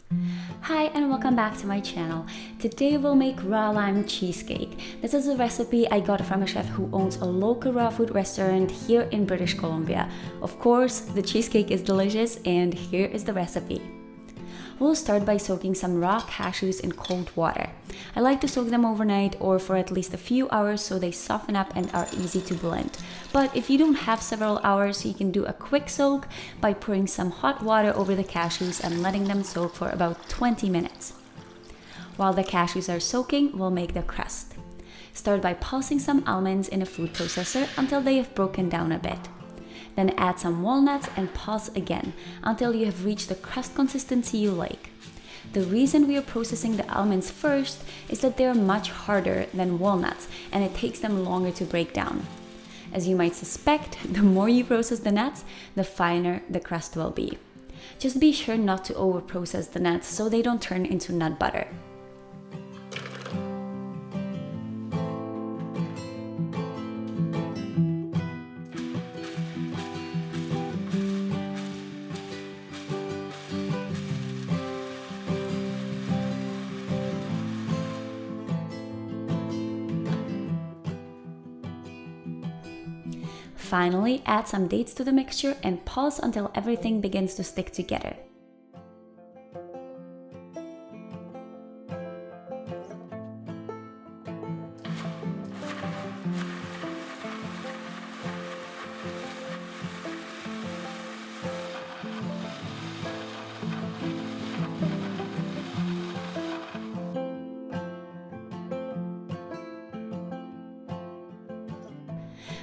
Hi and welcome back to my channel. Today we'll make raw lime cheesecake. This is a recipe I got from a chef who owns a local raw food restaurant here in British Columbia. Of course, the cheesecake is delicious and here is the recipe. We'll start by soaking some raw cashews in cold water. I like to soak them overnight or for at least a few hours so they soften up and are easy to blend. But if you don't have several hours, you can do a quick soak by pouring some hot water over the cashews and letting them soak for about 20 minutes. While the cashews are soaking, we'll make the crust. Start by pulsing some almonds in a food processor until they have broken down a bit. Then add some walnuts and pulse again until you have reached the crust consistency you like. The reason we are processing the almonds first is that they are much harder than walnuts and it takes them longer to break down. As you might suspect, the more you process the nuts, the finer the crust will be. Just be sure not to over-process the nuts so they don't turn into nut butter. Finally, add some dates to the mixture and pulse until everything begins to stick together.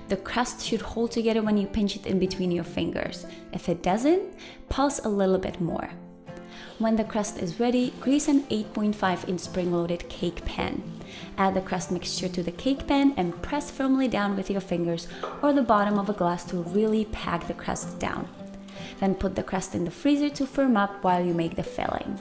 The crust should hold together when you pinch it in between your fingers. If it doesn't, pulse a little bit more. When the crust is ready, grease an 8.5-inch spring-loaded cake pan. Add the crust mixture to the cake pan and press firmly down with your fingers or the bottom of a glass to really pack the crust down. Then put the crust in the freezer to firm up while you make the filling.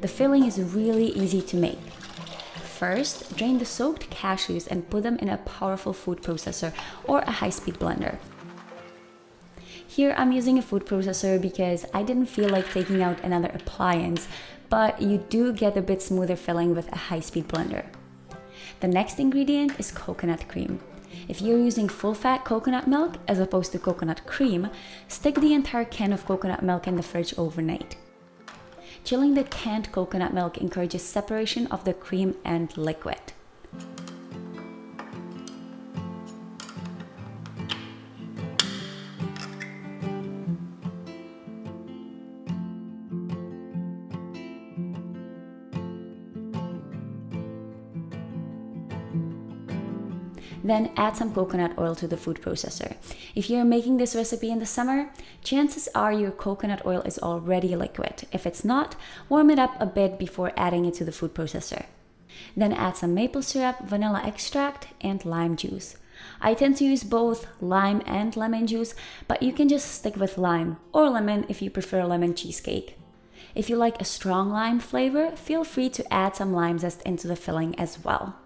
The filling is really easy to make. First, drain the soaked cashews and put them in a powerful food processor or a high-speed blender. Here I'm using a food processor because I didn't feel like taking out another appliance, but you do get a bit smoother filling with a high-speed blender. The next ingredient is coconut cream. If you're using full-fat coconut milk as opposed to coconut cream, stick the entire can of coconut milk in the fridge overnight. Chilling the canned coconut milk encourages separation of the cream and liquid. Then add some coconut oil to the food processor. If you're making this recipe in the summer, chances are your coconut oil is already liquid. If it's not, warm it up a bit before adding it to the food processor. Then add some maple syrup, vanilla extract, and lime juice. I tend to use both lime and lemon juice, but you can just stick with lime or lemon if you prefer lemon cheesecake. If you like a strong lime flavor, feel free to add some lime zest into the filling as well.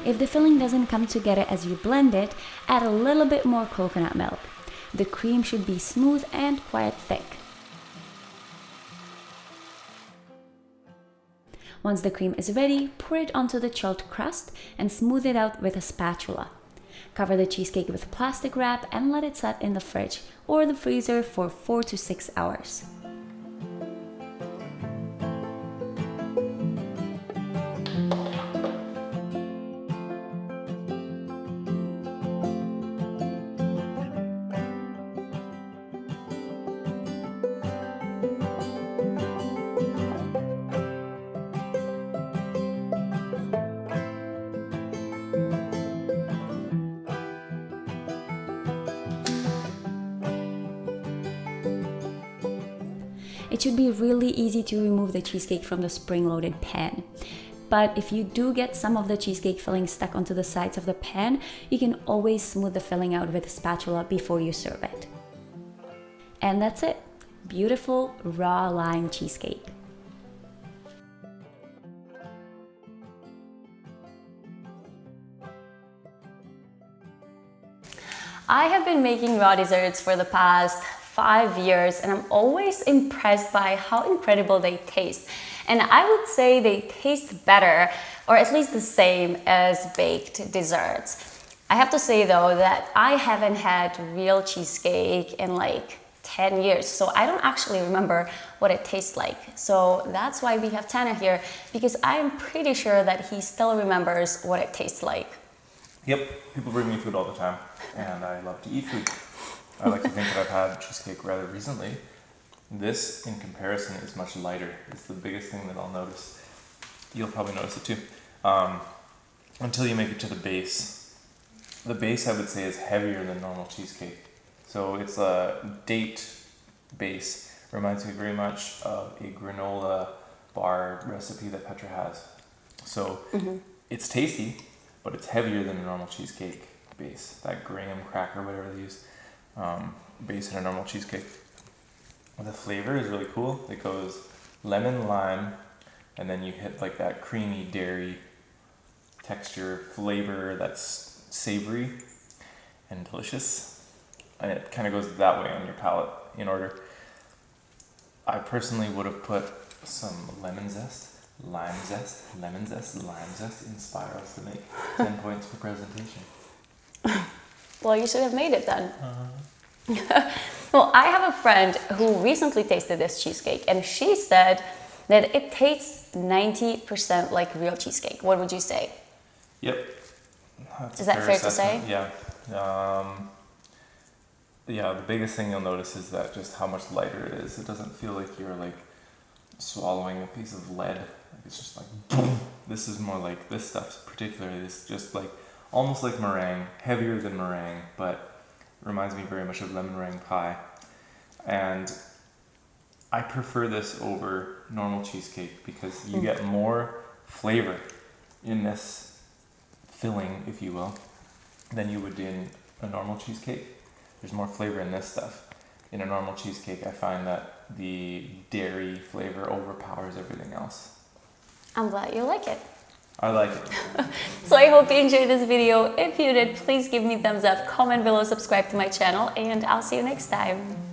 If the filling doesn't come together as you blend it, add a little bit more coconut milk. The cream should be smooth and quite thick. Once the cream is ready, pour it onto the chilled crust and smooth it out with a spatula. Cover the cheesecake with plastic wrap and let it set in the fridge or the freezer for 4 to 6 hours. it should be really easy to remove the cheesecake from the spring-loaded pan. But if you do get some of the cheesecake filling stuck onto the sides of the pan, you can always smooth the filling out with a spatula before you serve it. And that's it. Beautiful raw lime cheesecake. I have been making raw desserts for the past 5 years, and I'm always impressed by how incredible they taste. And I would say they taste better, or at least the same as baked desserts. I have to say though that I haven't had real cheesecake in like 10 years, so I don't actually remember what it tastes like. So that's why we have Tanner here, because I'm pretty sure that he still remembers what it tastes like. Yep, people bring me food all the time, and I love to eat food. I like to think that I've had cheesecake rather recently. This, in comparison, is much lighter. It's the biggest thing that I'll notice. You'll probably notice it too. Until you make it to the base. The base, I would say, is heavier than normal cheesecake. So it's a date base. Reminds me very much of a granola bar recipe that Petra has. So it's tasty, but it's heavier than a normal cheesecake base. That graham cracker, whatever they use, base in a normal cheesecake. The flavor is really cool. It goes lemon, lime, and then you hit like that creamy dairy texture flavor that's savory and delicious. And it kind of goes that way on your palate in order. I personally would have put some lemon zest, lime zest, lemon zest, lime zest in spirals to make 10 points for presentation. Well, you should have made it then. Well, I have a friend who recently tasted this cheesecake, and she said that it tastes 90% like real cheesecake. What would you say? Yep. That's Is that fair to say? Yeah. Yeah, the biggest thing you'll notice is that just how much lighter it is. It doesn't feel like you're like swallowing a piece of lead. It's just like boom. This is more like, this stuff particularly is just like almost like meringue, heavier than meringue, but reminds me very much of lemon meringue pie. And I prefer this over normal cheesecake because you get more flavor in this filling, if you will, than you would in a normal cheesecake. There's more flavor in this stuff. In a normal cheesecake, I find that the dairy flavor overpowers everything else. I'm glad you like it. I like it. So I hope you enjoyed this video. If you did, please give me a thumbs up, comment below, subscribe to my channel, and I'll see you next time.